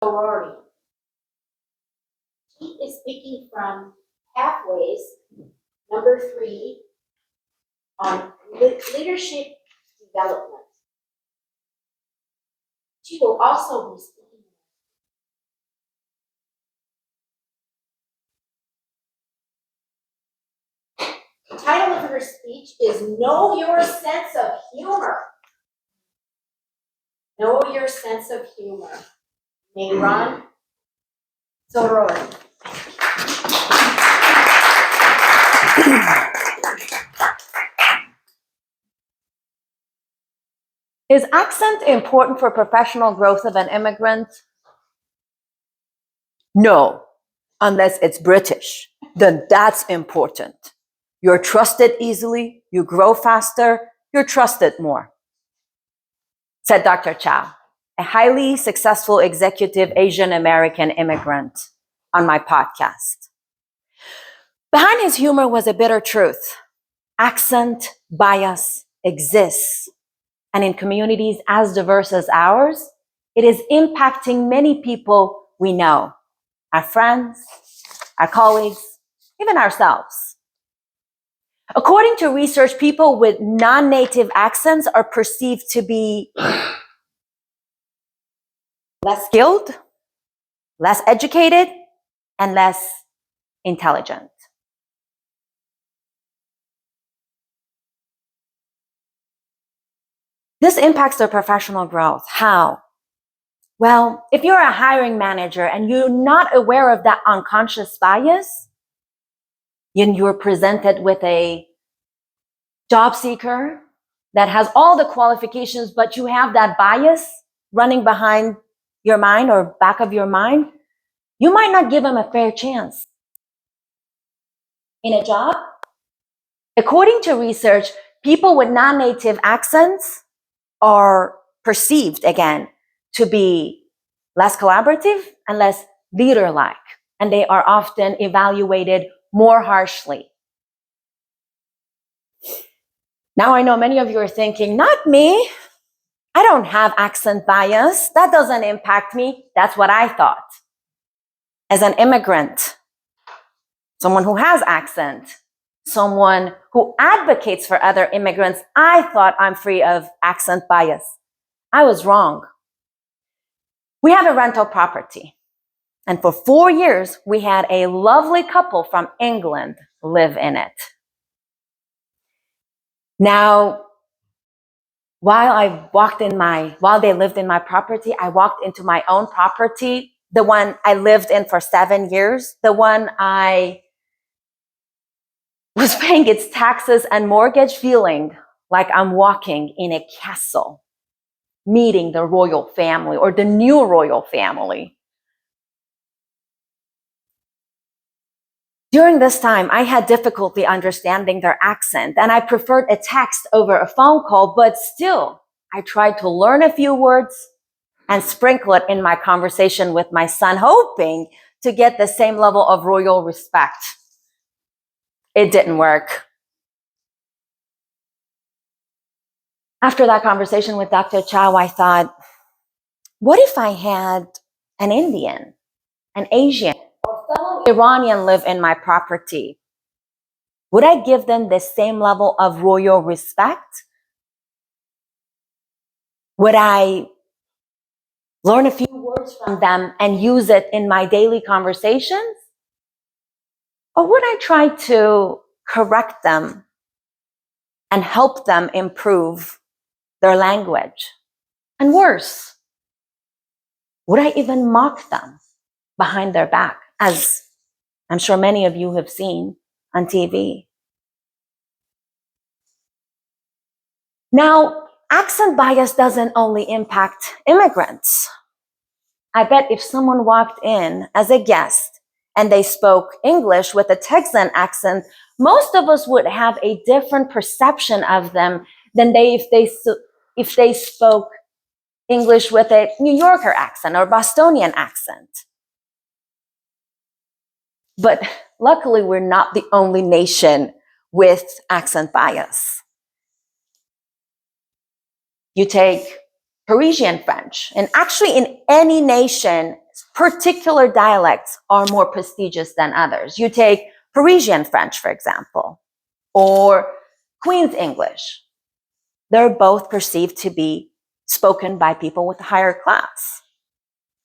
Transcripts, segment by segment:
sorority. She is speaking from Pathways, number 3, on leadership development. She will also be speaking. The title of her speech is Know Your Sense of Humor. Know Your Sense of Humor. Mehran Sorori. Is accent important for professional growth of an immigrant? No, unless it's British. Then that's important. You're trusted easily, you grow faster, you're trusted more, said Dr. Chow, a highly successful executive Asian American immigrant, on my podcast. Behind his humor was a bitter truth. Accent bias exists. And in communities as diverse as ours, it is impacting many people we know, our friends, our colleagues, even ourselves. According to research, people with non-native accents are perceived to be less skilled, less educated, and less intelligent. This impacts their professional growth. How? Well, if you're a hiring manager and you're not aware of that unconscious bias, and you're presented with a job seeker that has all the qualifications, but you have that bias running behind your mind or back of your mind, you might not give them a fair chance in a job. According to research, people with non-native accents are perceived, again, to be less collaborative and less leader-like, and they are often evaluated more harshly. Now I know many of you are thinking, not me. I don't have accent bias. That doesn't impact me. That's what I thought. As an immigrant, someone who has accent, someone who advocates for other immigrants, I thought I'm free of accent bias. I was wrong. We had a rental property, and for 4 years, we had a lovely couple from England live in it. Now, while they lived in my property, I walked into my own property, the one I lived in for 7 years, the one I was paying its taxes and mortgage, feeling like I'm walking in a castle, meeting the royal family or the new royal family. During this time, I had difficulty understanding their accent, and I preferred a text over a phone call, but still, I tried to learn a few words and sprinkle it in my conversation with my son, hoping to get the same level of royal respect. It didn't work. After that conversation with Dr. Chow, I thought, what if I had an Indian, an Asian, or fellow Iranian live in my property? Would I give them the same level of royal respect? Would I learn a few words from them and use it in my daily conversations? Or would I try to correct them and help them improve their language? And worse, would I even mock them behind their back, as I'm sure many of you have seen on TV? Now, accent bias doesn't only impact immigrants. I bet if someone walked in as a guest and they spoke English with a Texan accent, most of us would have a different perception of them than if they spoke English with a New Yorker accent or Bostonian accent. But luckily, we're not the only nation with accent bias. You take Parisian French, and actually in any nation, particular dialects are more prestigious than others. You take Parisian French, for example, or Queen's English. They're both perceived to be spoken by people with a higher class.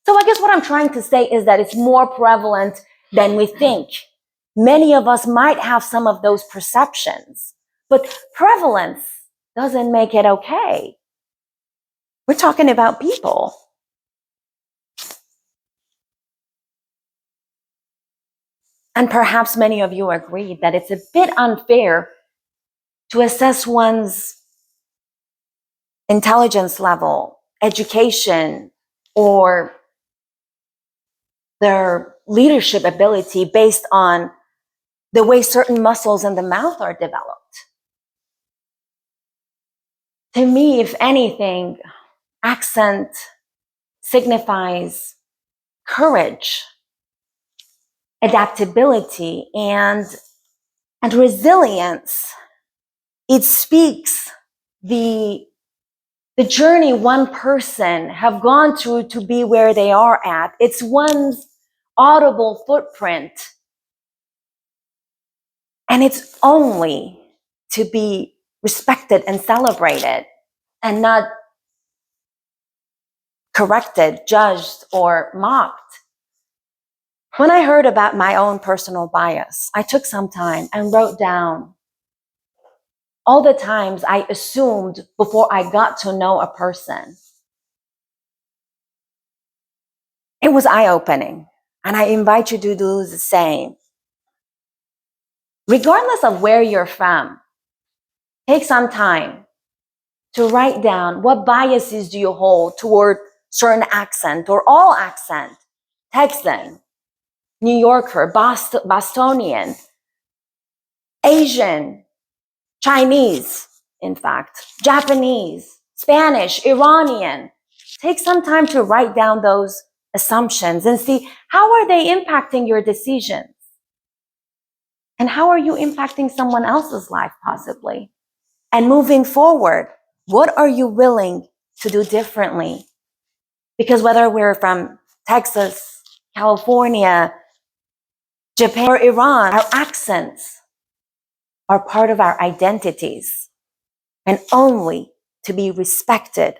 So I guess what I'm trying to say is that it's more prevalent than we think. Many of us might have some of those perceptions, but prevalence doesn't make it okay. We're talking about people. And perhaps many of you agree that it's a bit unfair to assess one's intelligence level, education, or their leadership ability based on the way certain muscles in the mouth are developed. To me, if anything, accent signifies courage, adaptability, and resilience. It speaks the journey one person have gone through to be where they are at. It's one's audible footprint. And it's only to be respected and celebrated and not corrected, judged, or mocked. When I heard about my own personal bias, I took some time and wrote down all the times I assumed before I got to know a person. It was eye-opening, and I invite you to do the same. Regardless of where you're from, take some time to write down what biases do you hold toward certain accent or all accent, Texan, New Yorker, Bostonian, Asian, Chinese, in fact, Japanese, Spanish, Iranian. Take some time to write down those assumptions and see how are they impacting your decisions? And how are you impacting someone else's life possibly? And moving forward, what are you willing to do differently? Because whether we're from Texas, California, Japan, or Iran, our accents are part of our identities and only to be respected